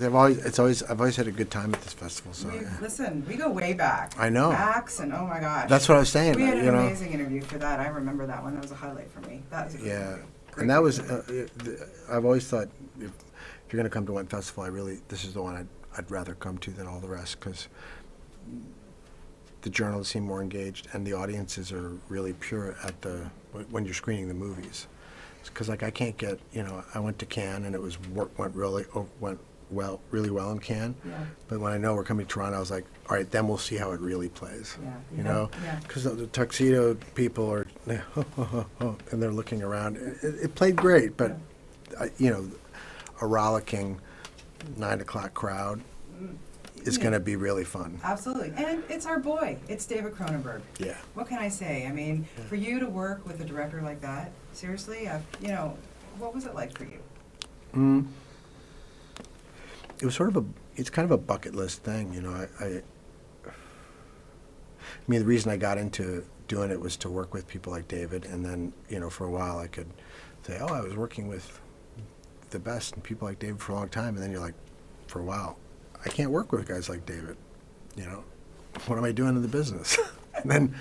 I've always had a good time at this festival. So Listen, we go way back. I know. Max and oh my gosh. That's what I was saying. We had an amazing interview for that. I remember that one. That was a highlight for me. That was a great and that was. interview. I've always thought if you're going to come to one festival, this is the one I'd rather come to than all the rest because the journalists seem more engaged and the audiences are really pure when you're screening the movies. Because like I can't get, I went to Cannes and it went really well in Cannes. Yeah. But when I know we're coming to Toronto, I was like, all right, then we'll see how it really plays. Yeah. Because the tuxedo people are, and they're looking around. It played great, but a rollicking 9 o'clock crowd is going to be really fun. Absolutely. And it's our boy. It's David Cronenberg. Yeah. What can I say? I mean, for you to work with a director like that, seriously, what was it like for you? It was it's kind of a bucket list thing, I mean, the reason I got into doing it was to work with people like David, and then, for a while I could say, I was working with the best and people like David for a long time, and then you're like, for a while, I can't work with guys like David, what am I doing in the business? And then,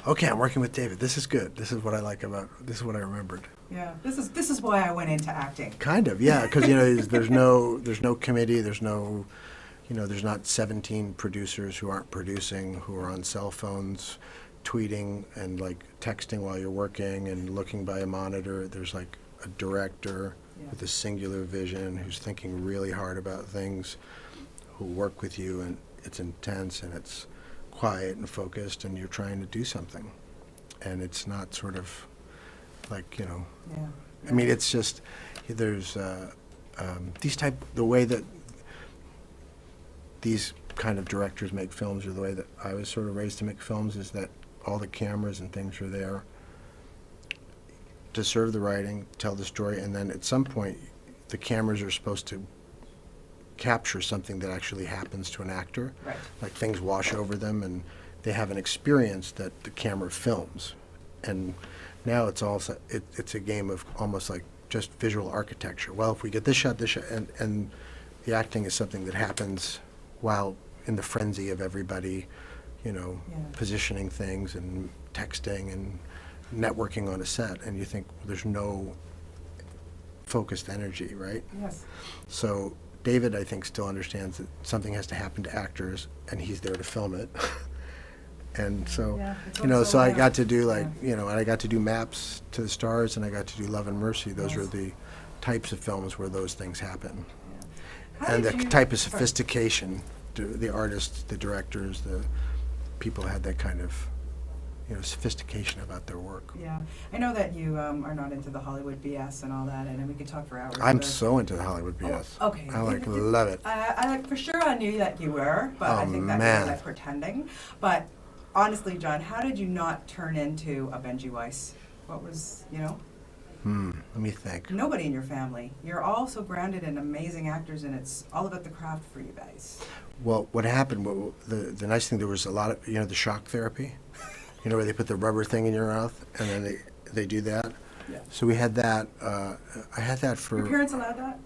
okay, I'm working with David. This is good. This is what I like this is what I remembered. Yeah, this is why I went into acting. Kind of, yeah, because there's no committee, there's not 17 producers who aren't producing, who are on cell phones, tweeting and like texting while you're working and looking by a monitor. There's like a director with a singular vision who's thinking really hard about things, who work with you, and it's intense and it's quiet and focused, and you're trying to do something, and it's not sort of like I mean, it's just there's the way that these kind of directors make films, or the way that I was sort of raised to make films, is that all the cameras and things are there to serve the writing, tell the story, and then at some point the cameras are supposed to capture something that actually happens to an actor. Right. Like things wash over them and they have an experience that the camera films. And now it's a game of almost like just visual architecture. Well, if we get this shot, and the acting is something that happens while in the frenzy of everybody, positioning things and texting and networking on a set, and you think, well, there's no focused energy, right? Yes. So David, I think, still understands that something has to happen to actors, and he's there to film it. And so, so I got to do and I got to do Maps to the Stars, and I got to do Love and Mercy. Those are the types of films where those things happen. Yeah. And the type of sophistication, the artists, the directors, the people had that kind of, sophistication about their work. Yeah, I know that you are not into the Hollywood BS and all that, and we could talk for hours. I'm so into the Hollywood BS. Oh, okay. I love it. I for sure I knew that you were, but I think that you were like pretending. But honestly, John, how did you not turn into a Benjie Weiss? What was, Let me think. Nobody in your family. You're all so grounded and amazing actors, and it's all about the craft for you guys. Well, what happened, the nice thing, there was a lot of, the shock therapy, where they put the rubber thing in your mouth, and then they do that. Yeah. So we had that. I had that for... Your parents allowed that?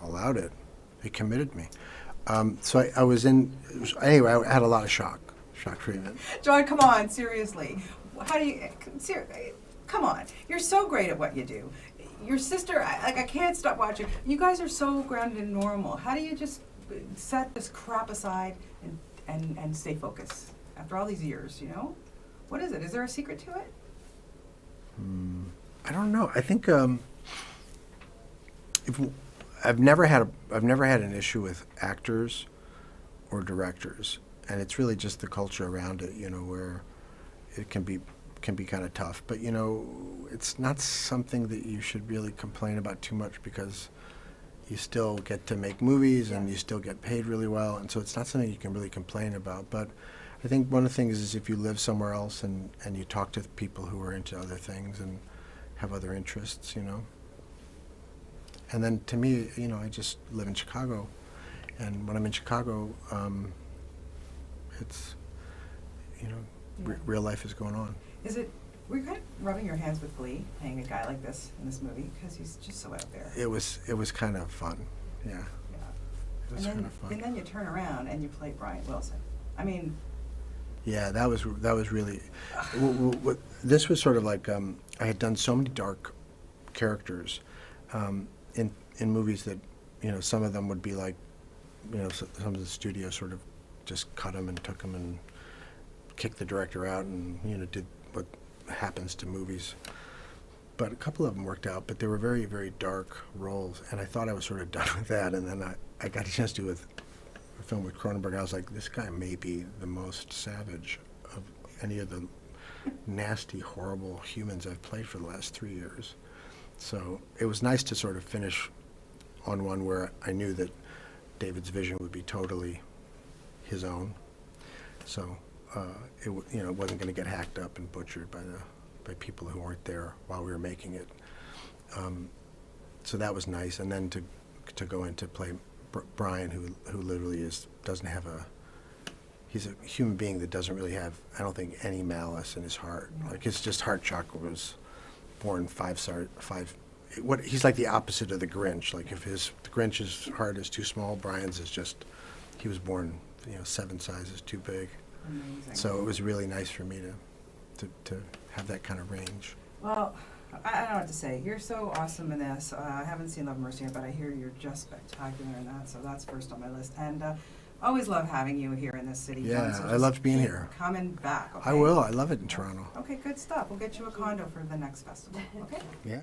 Allowed it. They committed me. So I was in... Anyway, I had a lot of shock treatment. John, come on, seriously. How do you... Come on. You're so great at what you do. Your sister, I can't stop watching. You guys are so grounded and normal. How do you just set this crap aside and stay focused after all these years, What is it? Is there a secret to it? I don't know. I think I've never had an issue with actors or directors, and it's really just the culture around it, where it can be kind of tough. But it's not something that you should really complain about too much, because you still get to make movies and you still get paid really well, and so it's not something you can really complain about. But I think one of the things is if you live somewhere else and you talk to people who are into other things and have other interests, And then to me, I just live in Chicago, and when I'm in Chicago, it's, real life is going on. Were you kind of rubbing your hands with glee, playing a guy like this in this movie, because he's just so out there? It was kind of fun, yeah. That's kind of fun. And then you turn around and you play Brian Wilson. I mean, Yeah, that was really. This was sort of like I had done so many dark characters in movies that, you know, some of them would be like, you know, some of the studios sort of just cut them and took them and kicked the director out and, you know, did what happens to movies. But a couple of them worked out, but they were very, very dark roles, and I thought I was sort of done with that, and then I got a chance to do with a film with Cronenberg. I was like, this guy may be the most savage of any of the nasty, horrible humans I've played for the last 3 years. So it was nice to sort of finish on one where I knew that David's vision would be totally his own. So it wasn't going to get hacked up and butchered by people who weren't there while we were making it. So that was nice, and then to go in to play Brian, who literally doesn't have he's a human being that doesn't really have, I don't think, any malice in his heart. Like, his just heart chakra was born he's like the opposite of the Grinch. Like, if the Grinch's heart is too small, Brian's is just, he was born, 7 sizes too big. amazing. So it was really nice for me to have that kind of range. Well, I don't know what to say. You're so awesome in this. I haven't seen Love and Mercy yet, but I hear you're just spectacular in that, so that's first on my list. And always love having you here in this city, John. Yeah, So I just loved being keep here. coming back, okay? I will. I love it in Toronto. Okay, good stuff. We'll get you a condo for the next festival, okay? Yeah.